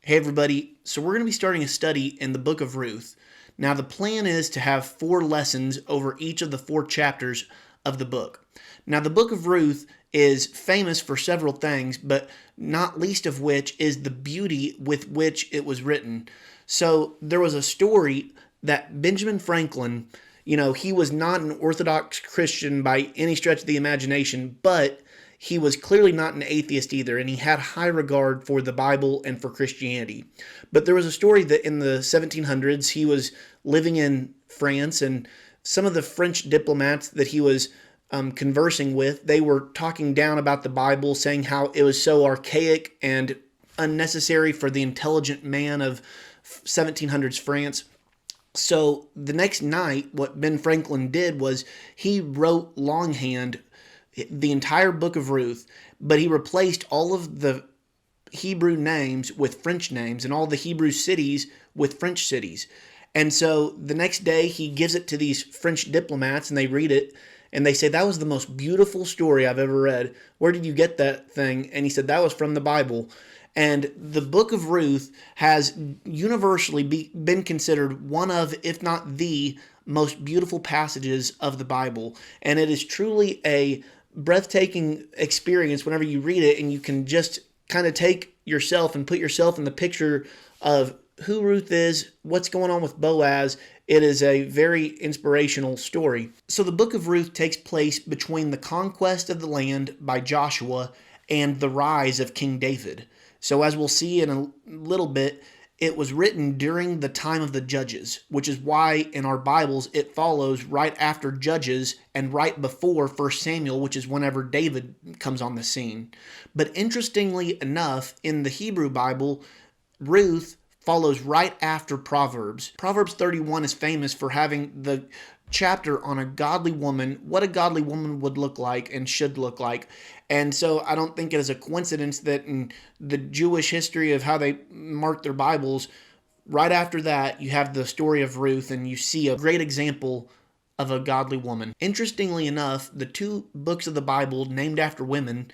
Hey everybody, so we're going to be starting a study in the book of Ruth. Now the plan is to have 4 lessons over each of the 4 chapters of the book. Now the book of Ruth is famous for several things, but not least of which is the beauty with which it was written. So there was a story that Benjamin Franklin, he was not an Orthodox Christian by any stretch of the imagination, but he was clearly not an atheist either, and he had high regard for the Bible and for Christianity. But there was a story that in the 1700s, he was living in France, and some of the French diplomats that he was conversing with, they were talking down about the Bible, saying how it was so archaic and unnecessary for the intelligent man of 1700s France. So the next night, what Ben Franklin did was he wrote longhand the entire book of Ruth, but he replaced all of the Hebrew names with French names and all the Hebrew cities with French cities. And so the next day he gives it to these French diplomats and they read it and they say, "That was the most beautiful story I've ever read. Where did you get that thing?" And he said, "That was from the Bible." And the book of Ruth has universally been considered one of, if not the most beautiful passages of the Bible. And it is truly a breathtaking experience whenever you read it, and you can just kind of take yourself and put yourself in the picture of who Ruth is, what's going on with Boaz. It is a very inspirational story. So the book of Ruth takes place between the conquest of the land by Joshua and the rise of King David. So as we'll see in a little bit, it was written during the time of the Judges, which is why in our Bibles it follows right after Judges and right before 1 Samuel, which is whenever David comes on the scene. But interestingly enough, in the Hebrew Bible, Ruth follows right after Proverbs. Proverbs 31 is famous for having the chapter on a godly woman, what a godly woman would look like and should look like. And so I don't think it is a coincidence that in the Jewish history of how they mark their Bibles, right after that you have the story of Ruth and you see a great example of a godly woman. Interestingly enough, the 2 books of the Bible named after women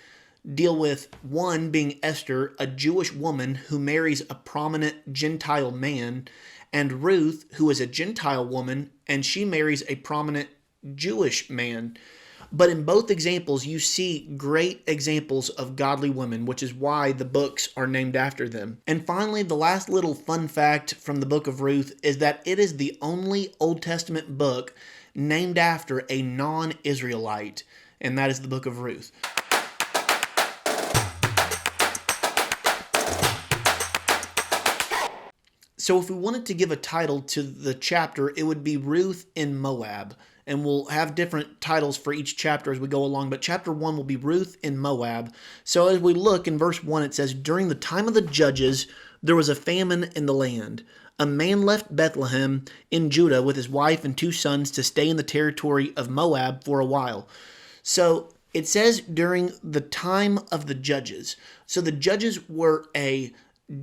deal with one being Esther, a Jewish woman who marries a prominent Gentile man, and Ruth, who is a Gentile woman, and she marries a prominent Jewish man. But in both examples, you see great examples of godly women, which is why the books are named after them. And finally, the last little fun fact from the book of Ruth is that it is the only Old Testament book named after a non-Israelite, and that is the book of Ruth. So if we wanted to give a title to the chapter, it would be Ruth in Moab. And we'll have different titles for each chapter as we go along. But chapter 1 will be Ruth in Moab. So as we look in verse 1, it says, "During the time of the Judges, there was a famine in the land. A man left Bethlehem in Judah with his wife and 2 sons to stay in the territory of Moab for a while." So it says during the time of the Judges. So the Judges were a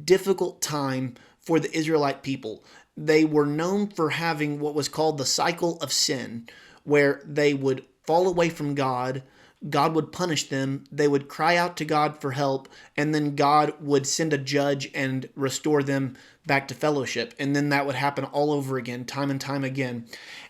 difficult time for the Israelite people. They were known for having what was called the cycle of sin, where they would fall away from God, God would punish them, they would cry out to God for help, and then God would send a judge and restore them back to fellowship. And then that would happen all over again, time and time again.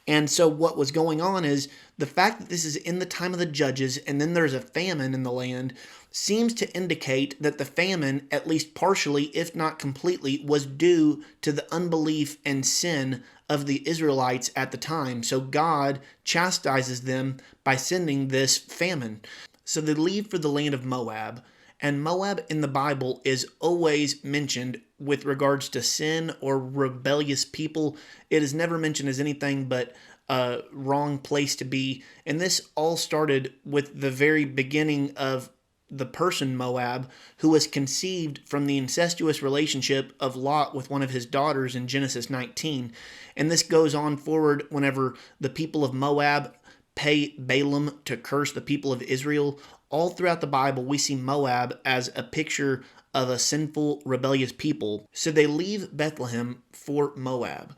And so what was going on is the fact that this is in the time of the Judges and then there's a famine in the land seems to indicate that the famine, at least partially, if not completely, was due to the unbelief and sin of the Israelites at the time. So God chastises them by sending this famine. So they leave for the land of Moab. And Moab in the Bible is always mentioned with regards to sin or rebellious people. It is never mentioned as anything but a wrong place to be. And this all started with the very beginning of the person Moab, who was conceived from the incestuous relationship of Lot with one of his daughters in Genesis 19. And this goes on forward whenever the people of Moab pay Balaam to curse the people of Israel. All throughout the Bible, we see Moab as a picture of a sinful, rebellious people. So they leave Bethlehem for Moab.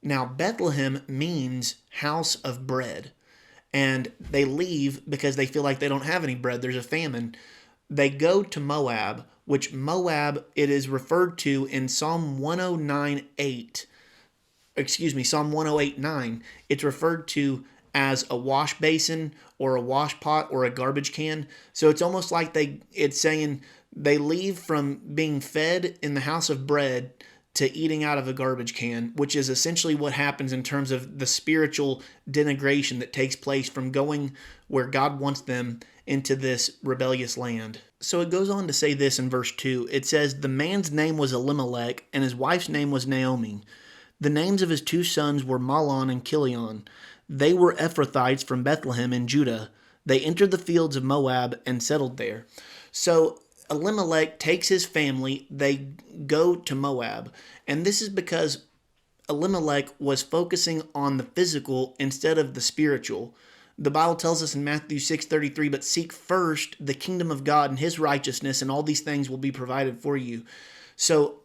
Now, Bethlehem means house of bread. And they leave because they feel like they don't have any bread. There's a famine. They go to Moab, which Moab, it is referred to in Psalm 109:8. Psalm 108:9. It's referred to as a wash basin or a wash pot or a garbage can. So it's almost like it's saying they leave from being fed in the house of bread to eating out of a garbage can, which is essentially what happens in terms of the spiritual denigration that takes place from going where God wants them into this rebellious land. So it goes on to say this in verse 2. It says, "The man's name was Elimelech, and his wife's name was Naomi. The names of his two sons were Mahlon and Chilion. They were Ephrathites from Bethlehem in Judah. They entered the fields of Moab and settled there." So Elimelech takes his family, they go to Moab. And this is because Elimelech was focusing on the physical instead of the spiritual. The Bible tells us in Matthew 6:33, "But seek first the kingdom of God and his righteousness, and all these things will be provided for you." So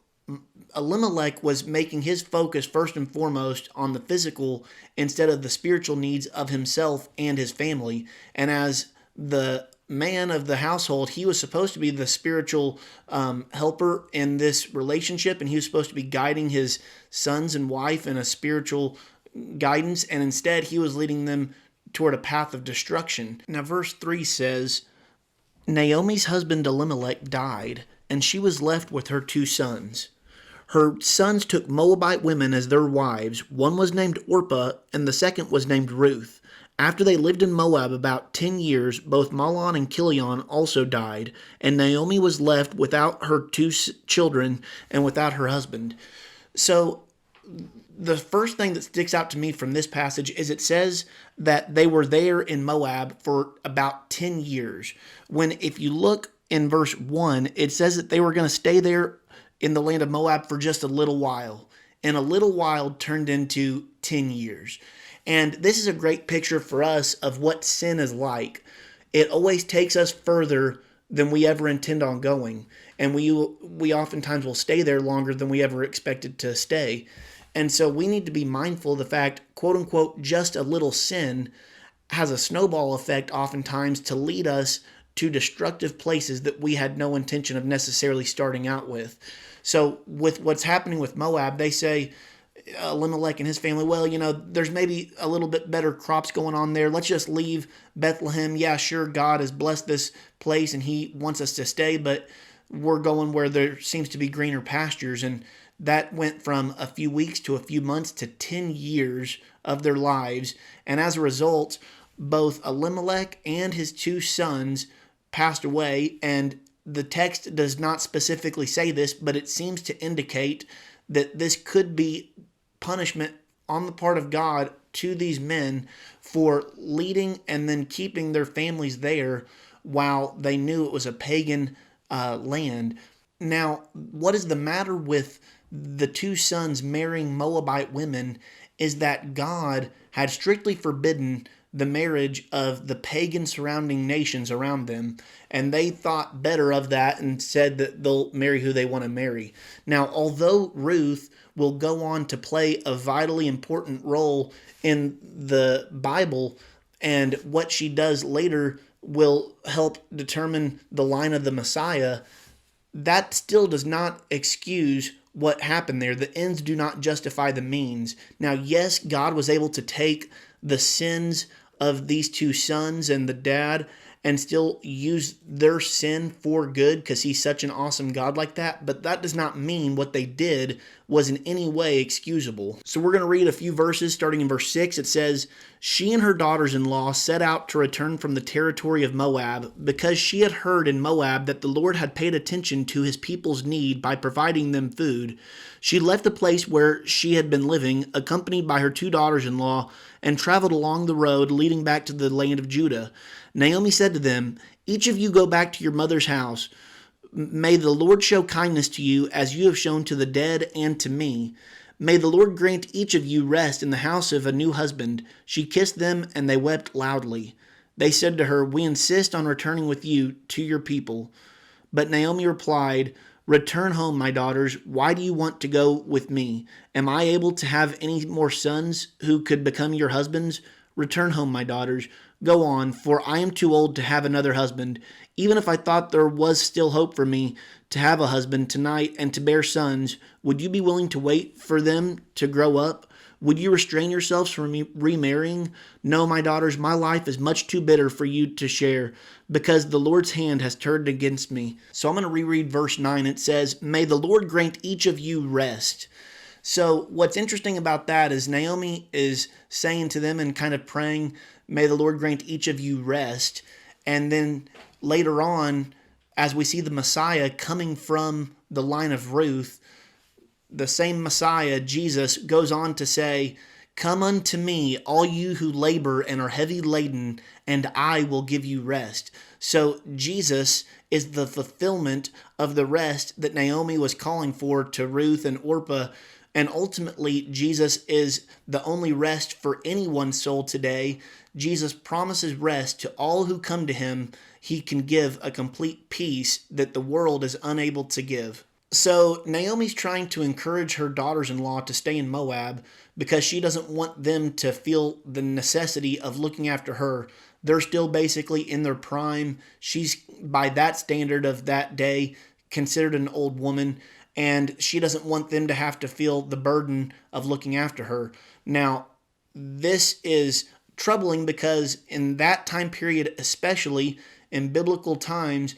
Elimelech was making his focus first and foremost on the physical instead of the spiritual needs of himself and his family. And as the man of the household, he was supposed to be the spiritual helper in this relationship, and he was supposed to be guiding his sons and wife in a spiritual guidance, and instead he was leading them toward a path of destruction. Now verse 3 says, "Naomi's husband Elimelech died, and she was left with her two sons. Her sons took Moabite women as their wives. One was named Orpah, and the second was named Ruth. After they lived in Moab about 10 years, both Mahlon and Chilion also died, and Naomi was left without her two children and without her husband." So the first thing that sticks out to me from this passage is it says that they were there in Moab for about 10 years. When if you look in verse 1, it says that they were going to stay there in the land of Moab for just a little while. And a little while turned into 10 years. And this is a great picture for us of what sin is like. It always takes us further than we ever intend on going. And we oftentimes will stay there longer than we ever expected to stay. And so we need to be mindful of the fact, quote unquote, just a little sin has a snowball effect oftentimes to lead us to destructive places that we had no intention of necessarily starting out with. So with what's happening with Moab, they say, Elimelech and his family, well, there's maybe a little bit better crops going on there. Let's just leave Bethlehem. Yeah, sure, God has blessed this place and he wants us to stay, but we're going where there seems to be greener pastures. And that went from a few weeks to a few months to 10 years of their lives. And as a result, both Elimelech and his two sons passed away. And the text does not specifically say this, but it seems to indicate that this could be punishment on the part of God to these men for leading and then keeping their families there while they knew it was a pagan land. Now, what is the matter with the two sons marrying Moabite women is that God had strictly forbidden the marriage of the pagan surrounding nations around them, and they thought better of that and said that they'll marry who they want to marry. Now, although Ruth will go on to play a vitally important role in the Bible, and what she does later will help determine the line of the Messiah, that still does not excuse what happened there. The ends do not justify the means. Now, yes, God was able to take the sins of these two sons and the dad and still use their sin for good because he's such an awesome God like that. But that does not mean what they did was in any way excusable. So we're going to read a few verses starting in verse 6. It says, "She and her daughters-in-law set out to return from the territory of Moab because she had heard in Moab that the Lord had paid attention to his people's need by providing them food. She left the place where she had been living, accompanied by her two daughters-in-law, and traveled along the road leading back to the land of Judah. Naomi said to them, 'Each of you go back to your mother's house. May the Lord show kindness to you as you have shown to the dead and to me. May the Lord grant each of you rest in the house of a new husband.' She kissed them, and they wept loudly. They said to her, 'We insist on returning with you to your people.' But Naomi replied, 'Return home, my daughters. Why do you want to go with me? Am I able to have any more sons who could become your husbands? Return home, my daughters. Go on, for I am too old to have another husband. Even if I thought there was still hope for me to have a husband tonight and to bear sons, would you be willing to wait for them to grow up? Would you restrain yourselves from remarrying? No, my daughters, my life is much too bitter for you to share, because the Lord's hand has turned against me. So I'm going to reread verse 9. It says, May the Lord grant each of you rest. So what's interesting about that is Naomi is saying to them and kind of praying, may the Lord grant each of you rest. And then later on, as we see the Messiah coming from the line of Ruth, the same Messiah, Jesus, goes on to say, Come unto me, all you who labor and are heavy laden, and I will give you rest. So Jesus is the fulfillment of the rest that Naomi was calling for to Ruth and Orpah. And ultimately, Jesus is the only rest for anyone's soul today. Jesus promises rest to all who come to him. He can give a complete peace that the world is unable to give. So Naomi's trying to encourage her daughters-in-law to stay in Moab because she doesn't want them to feel the necessity of looking after her. They're still basically in their prime. She's, by that standard of that day, considered an old woman, and she doesn't want them to have to feel the burden of looking after her. Now, this is troubling because in that time period, especially in biblical times,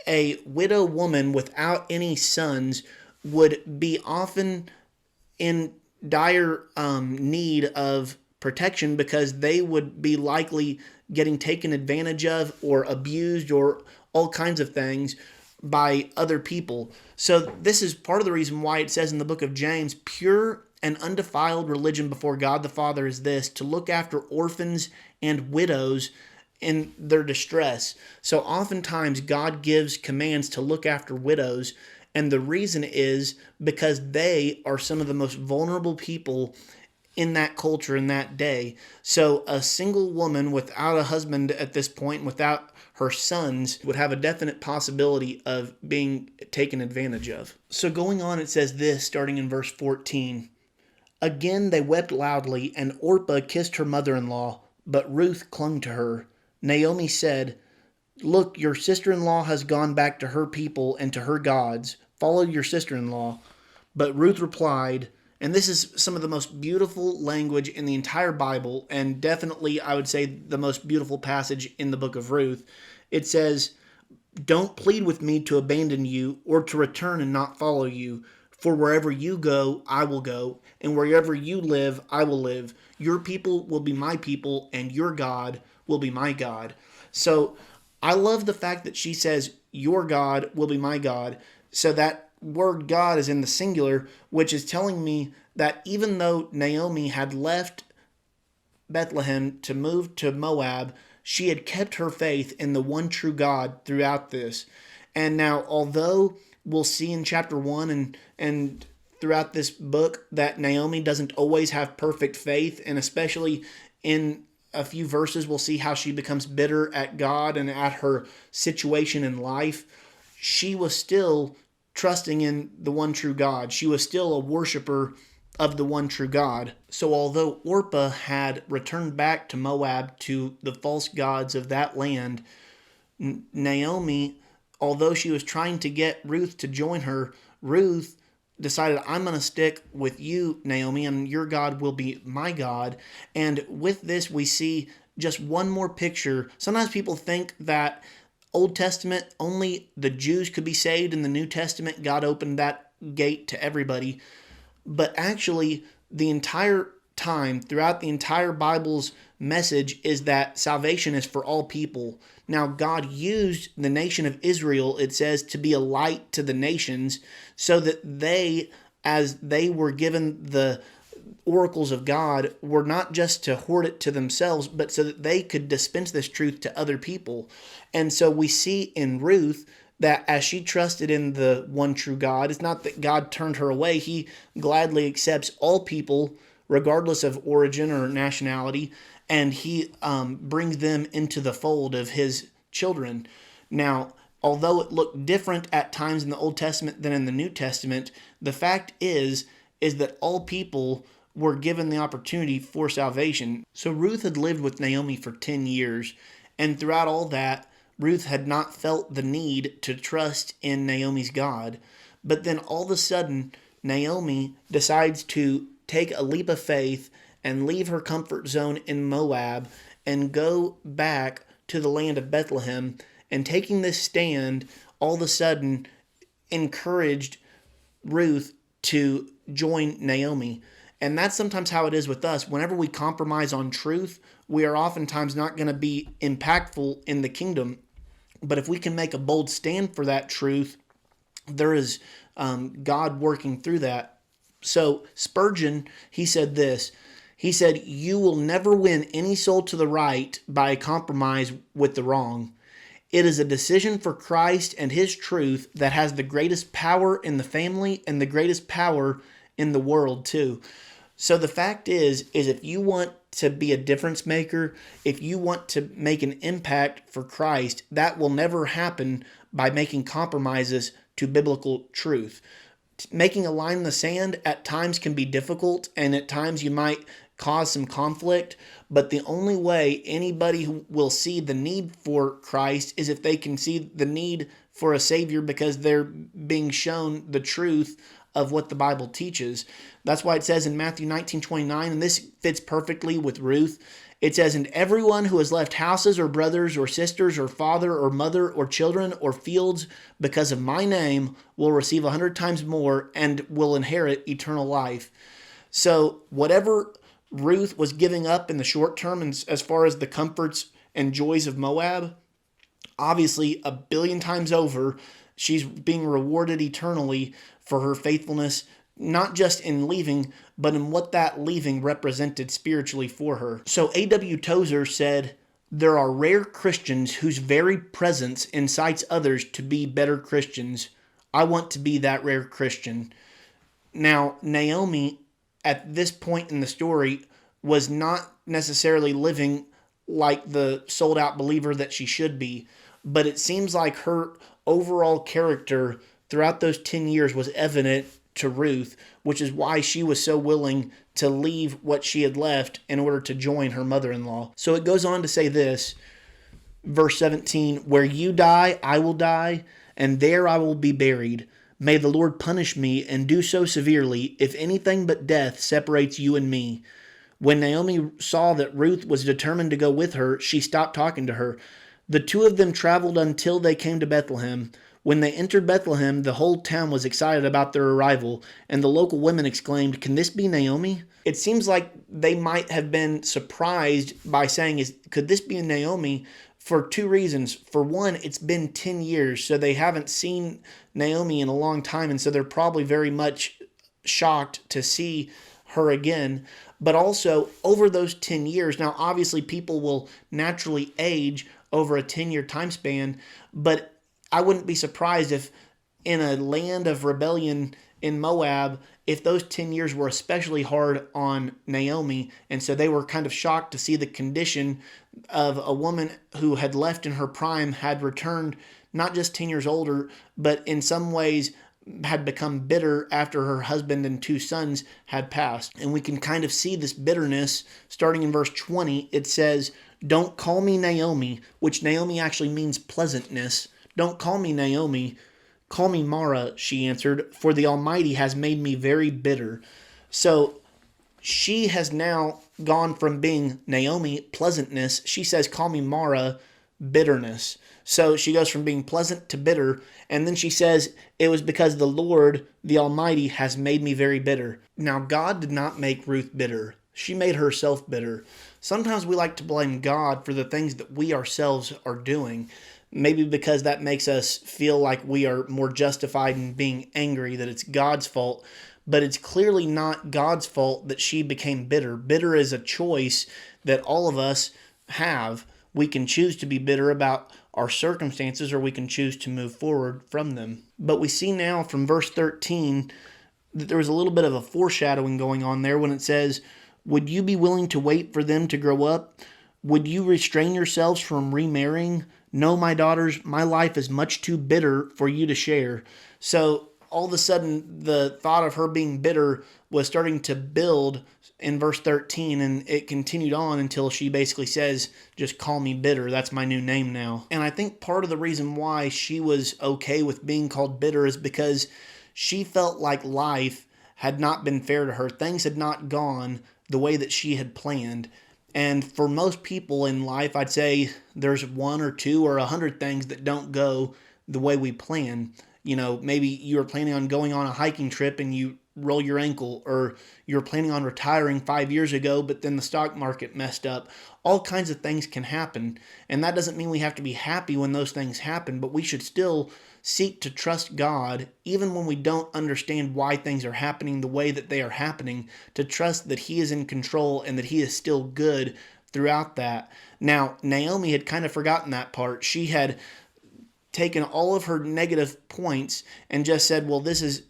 a widow woman without any sons would be often in dire need of protection because they would be likely getting taken advantage of or abused or all kinds of things by other people. So this is part of the reason why it says in the book of James, pure and undefiled religion before God the Father is this, to look after orphans and widows in their distress. So oftentimes God gives commands to look after widows, and the reason is because they are some of the most vulnerable people in that culture in that day. So a single woman without a husband at this point, without her sons, would have a definite possibility of being taken advantage of. So going on, it says this, starting in verse 14. Again they wept loudly, and Orpah kissed her mother-in-law, but Ruth clung to her. Naomi said, Look, your sister-in-law has gone back to her people and to her gods. Follow your sister-in-law. But Ruth replied, and this is some of the most beautiful language in the entire Bible, and definitely, I would say, the most beautiful passage in the book of Ruth. It says, Don't plead with me to abandon you or to return and not follow you. For wherever you go, I will go, and wherever you live, I will live. Your people will be my people, and your God will be my God. So I love the fact that she says, your God will be my God. So that word God is in the singular, which is telling me that even though Naomi had left Bethlehem to move to Moab, she had kept her faith in the one true God throughout this. And now, although we'll see in chapter 1 and throughout this book that Naomi doesn't always have perfect faith, and especially in a few verses, we'll see how she becomes bitter at God and at her situation in life. She was still trusting in the one true God. She was still a worshiper of the one true God. So although Orpah had returned back to Moab to the false gods of that land, Naomi, although she was trying to get Ruth to join her, Ruth decided, I'm going to stick with you, Naomi, and your God will be my God. And with this, we see just one more picture. Sometimes people think that Old Testament, only the Jews could be saved. In the New Testament, God opened that gate to everybody. But actually, the entire time, throughout the entire Bible's message, is that salvation is for all people. Now, God used the nation of Israel, it says, to be a light to the nations, so that they, as they were given the oracles of God, were not just to hoard it to themselves, but so that they could dispense this truth to other people. And so we see in Ruth that as she trusted in the one true God, it's not that God turned her away. He gladly accepts all people, regardless of origin or nationality, and he brings them into the fold of his children. Now, although it looked different at times in the Old Testament than in the New Testament, the fact is that all people were given the opportunity for salvation. So Ruth had lived with Naomi for 10 years, and throughout all that, Ruth had not felt the need to trust in Naomi's God. But then all of a sudden, Naomi decides to take a leap of faith and leave her comfort zone in Moab and go back to the land of Bethlehem. And taking this stand, all of a sudden encouraged Ruth to join Naomi. And that's sometimes how it is with us. Whenever we compromise on truth, we are oftentimes not going to be impactful in the kingdom. But if we can make a bold stand for that truth, there is God working through that. So Spurgeon, he said this. He said, "You will never win any soul to the right by a compromise with the wrong. It is a decision for Christ and his truth that has the greatest power in the family and the greatest power in the world too." So the fact is if you want to be a difference maker, if you want to make an impact for Christ, that will never happen by making compromises to biblical truth. Making a line in the sand at times can be difficult, and at times you might cause some conflict, but the only way anybody will see the need for Christ is if they can see the need for a Savior because they're being shown the truth of what the Bible teaches. That's why it says in Matthew 19:29, and this fits perfectly with Ruth, it says, "And everyone who has left houses or brothers or sisters or father or mother or children or fields because of my name will receive 100 times more and will inherit eternal life." So whatever Ruth was giving up in the short term as far as the comforts and joys of Moab, obviously a billion times over, she's being rewarded eternally for her faithfulness, not just in leaving, but in what that leaving represented spiritually for her. So A.W. Tozer said, "There are rare Christians whose very presence incites others to be better Christians. I want to be that rare Christian." Now, Naomi, at this point in the story, was not necessarily living like the sold-out believer that she should be, but it seems like her overall character throughout those 10 years was evident to Ruth, which is why she was so willing to leave what she had left in order to join her mother-in-law. So it goes on to say this, verse 17, "Where you die, I will die, and there I will be buried. May the Lord punish me and do so severely if anything but death separates you and me." When Naomi saw that Ruth was determined to go with her, she stopped talking to her. The two of them traveled until they came to Bethlehem. When they entered Bethlehem, the whole town was excited about their arrival, and the local women exclaimed, "Can this be Naomi?" It seems like they might have been surprised by saying, "Could this be Naomi?" for two reasons. For one, it's been 10 years, so they haven't seen Naomi in a long time, and so they're probably very much shocked to see her again. But also, over those 10 years, now obviously people will naturally age over a 10-year time span, but I wouldn't be surprised if in a land of rebellion in Moab, if those 10 years were especially hard on Naomi, and so they were kind of shocked to see the condition of a woman who had left in her prime, had returned not just 10 years older, but in some ways had become bitter after her husband and two sons had passed. And we can kind of see this bitterness starting in verse 20. It says, "Don't call me Naomi," which Naomi actually means pleasantness. "Don't call me Naomi. Call me Mara," she answered, "for the Almighty has made me very bitter." So she has now gone from being Naomi, pleasantness. She says, "Call me Mara," bitterness. So she goes from being pleasant to bitter. And then she says, "It was because the Lord, the Almighty, has made me very bitter." Now, God did not make Ruth bitter. She made herself bitter. Sometimes we like to blame God for the things that we ourselves are doing. Maybe because that makes us feel like we are more justified in being angry, that it's God's fault. But it's clearly not God's fault that she became bitter. Bitter is a choice that all of us have. We can choose to be bitter about our circumstances, or we can choose to move forward from them. But we see now from verse 13 that there was a little bit of a foreshadowing going on there when it says, "Would you be willing to wait for them to grow up? Would you restrain yourselves from remarrying? No, my daughters, my life is much too bitter for you to share." So all of a sudden the thought of her being bitter was starting to build in verse 13, and it continued on until she basically says, just call me bitter. That's my new name now. And I think part of the reason why she was okay with being called bitter is because she felt like life had not been fair to her. Things had not gone the way that she had planned. And for most people in life, I'd say there's 1 or 2 or 100 things that don't go the way we plan. You know, maybe you were planning on going on a hiking trip and you roll your ankle, or you're planning on retiring 5 years ago, but then the stock market messed up. All kinds of things can happen. And that doesn't mean we have to be happy when those things happen, but we should still seek to trust God, even when we don't understand why things are happening the way that they are happening, to trust that He is in control and that He is still good throughout that. Now, Naomi had kind of forgotten that part. She had taken all of her negative points and just said, well, this is,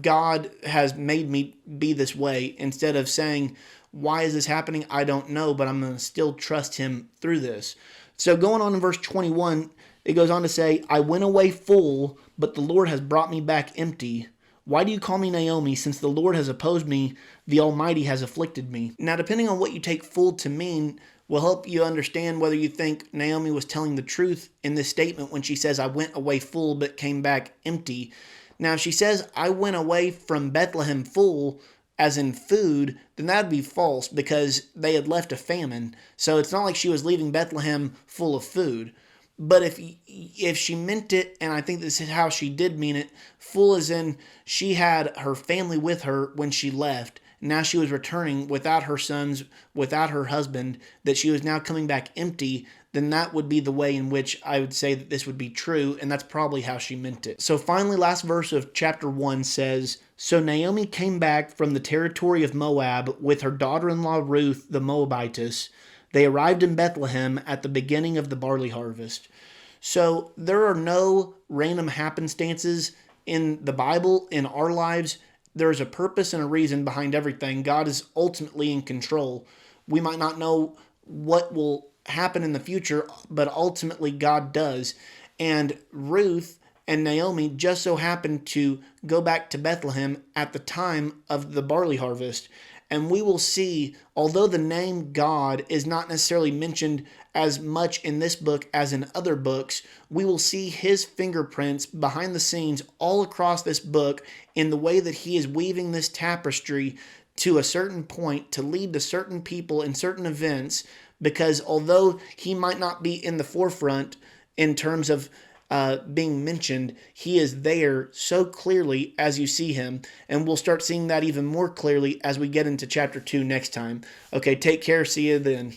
God has made me be this way, instead of saying, why is this happening? I don't know, but I'm going to still trust Him through this. So going on in verse 21, it goes on to say, I went away full, but the Lord has brought me back empty. Why do you call me Naomi, since the Lord has opposed me, the Almighty has afflicted me? Now, depending on what you take full to mean, will help you understand whether you think Naomi was telling the truth in this statement when she says, I went away full, but came back empty. Now, if she says, I went away from Bethlehem full, as in food, then that would be false, because they had left a famine. So it's not like she was leaving Bethlehem full of food. But if she meant it, and I think this is how she did mean it, full as in she had her family with her when she left. Now she was returning without her sons, without her husband, that she was now coming back empty, then that would be the way in which I would say that this would be true, and that's probably how she meant it. So finally, last verse of chapter 1 says, So Naomi came back from the territory of Moab with her daughter-in-law Ruth the Moabitess. They arrived in Bethlehem at the beginning of the barley harvest. So there are no random happenstances in the Bible, in our lives. There's a purpose and a reason behind everything. God is ultimately in control. We might not know what will happen in the future, but ultimately God does. And Ruth and Naomi just so happened to go back to Bethlehem at the time of the barley harvest. And we will see, although the name God is not necessarily mentioned as much in this book as in other books, we will see His fingerprints behind the scenes all across this book in the way that He is weaving this tapestry to a certain point to lead to certain people in certain events, because although He might not be in the forefront in terms of being mentioned, He is there so clearly as you see Him, and we'll start seeing that even more clearly as we get into chapter 2 next time. Okay, take care. See you then.